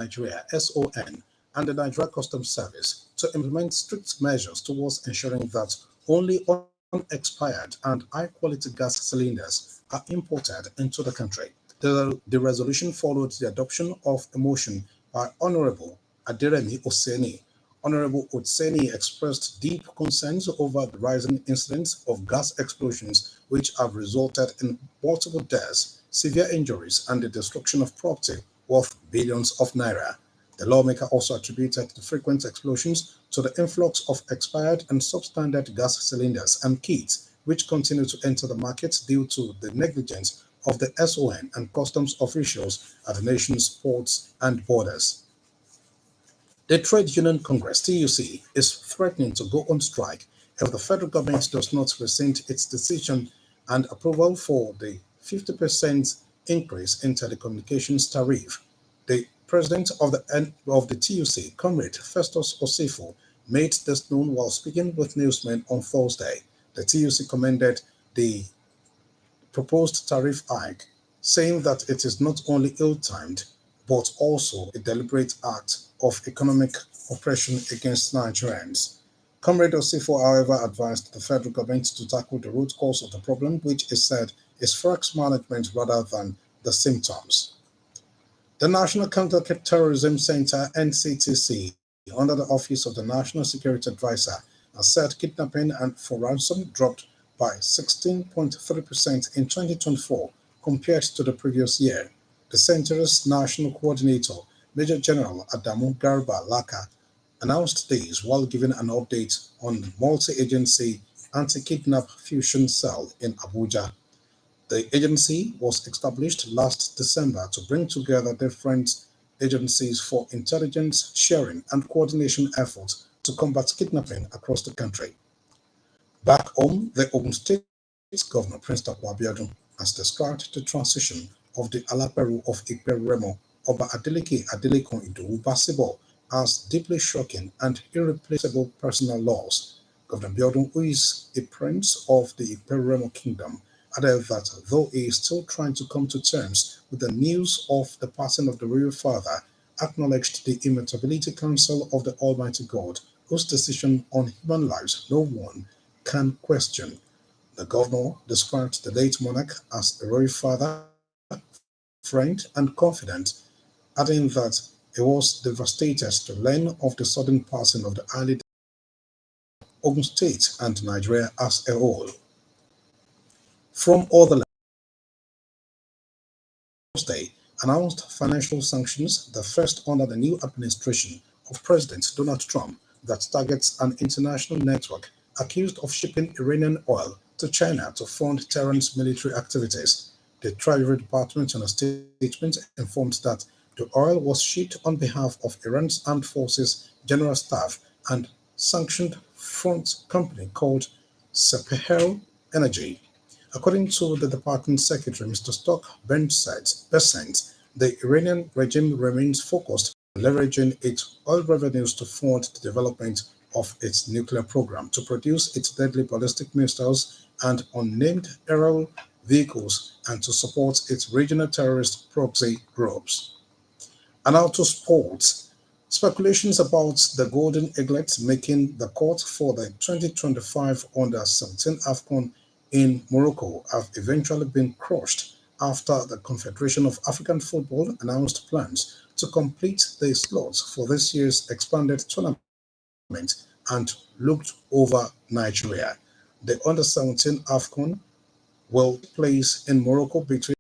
Nigeria (SON) and the Nigeria Customs Service to implement strict measures towards ensuring that only unexpired and high-quality gas cylinders are imported into the country. The resolution followed the adoption of a motion by Honorable Aderemi Oseni. Honorable Otseni expressed deep concerns over the rising incidents of gas explosions, which have resulted in multiple deaths, severe injuries, and the destruction of property worth billions of naira. The lawmaker also attributed the frequent explosions to the influx of expired and substandard gas cylinders and kits, which continue to enter the market due to the negligence of the SON and customs officials at the nation's ports and borders. The Trade Union Congress (TUC) is threatening to go on strike if the federal government does not rescind its decision and approval for the 50% increase in telecommunications tariff. The president of the TUC, Comrade Festus Osifo, made this known while speaking with newsmen on Thursday. The TUC commended the proposed tariff hike, saying that it is not only ill-timed, but also a deliberate act of economic oppression against Nigerians. Comrade Osifo, however, advised the federal government to tackle the root cause of the problem, which is said is forex management rather than the symptoms. The National Counter-Terrorism Center (NCTC), under the Office of the National Security Advisor, has said kidnapping and for ransom dropped by 16.3% in 2024 compared to the previous year. The center's national coordinator, Major General Adamu Garba Laka, announced this while giving an update on the multi-agency anti-kidnap fusion cell in Abuja. The agency was established last December to bring together different agencies for intelligence sharing and coordination efforts to combat kidnapping across the country. Back home, the Ogun State Governor Prince Takwa Abiodun has described the transition of the Alaperu of Iperemo, Oba Adeleke Adelekun Idowu Basibo, as deeply shocking and irreplaceable personal loss. Governor Abiodun, who is a prince of the Iperemo Kingdom, added that though he is still trying to come to terms with the news of the passing of the royal father, acknowledged the Immutability Council of the Almighty God, whose decision on human lives no one can question. The governor described the late monarch as a royal father, friend, and confidant, adding that he was devastated to learn of the sudden passing of the highly Ogun State and Nigeria as a whole. From other Thursday announced financial sanctions, the first under the new administration of President Donald Trump, that targets an international network accused of shipping Iranian oil to China to fund Tehran's military activities. The Treasury Department, in a statement, informed that the oil was shipped on behalf of Iran's Armed Forces General Staff and sanctioned front company called Sepehel Energy. According to the department secretary, Mr. Stock Bessent, the Iranian regime remains focused on leveraging its oil revenues to fund the development of its nuclear program, to produce its deadly ballistic missiles and unnamed aerial vehicles, and to support its regional terrorist proxy groups. And now to sports. Speculations about the Golden Eaglet making the court for the 2025 Under-17 AFCON in Morocco have eventually been crushed after the Confederation of African Football announced plans to complete the slots for this year's expanded tournament and looked over Nigeria. The Under-17 AFCON will take place in Morocco between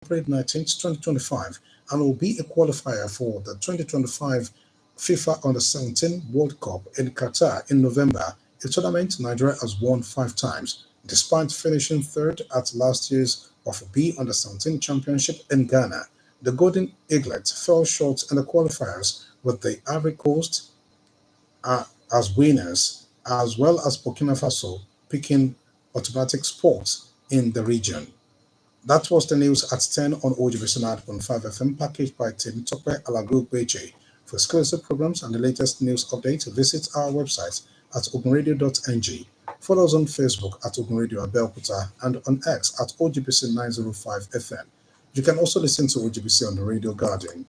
April 19th, 2025 and will be a qualifier for the 2025 FIFA Under-17 World Cup in Qatar in November, a tournament Nigeria has won 5 times, despite finishing third at last year's B Under-17 Championship in Ghana. The Golden Eaglet fell short in the qualifiers, with the Ivory Coast as winners, as well as Burkina Faso picking automatic spots in the region. That was the news at 10 on OGBC 9.5 FM, packaged by Temitope Alago Beche. For exclusive programs and the latest news updates, visit our website at ogunradio.ng. Follow us on Facebook at Ogun Radio Abeokuta and on X at OGBC 905 FM. You can also listen to OGBC on the Radio Garden.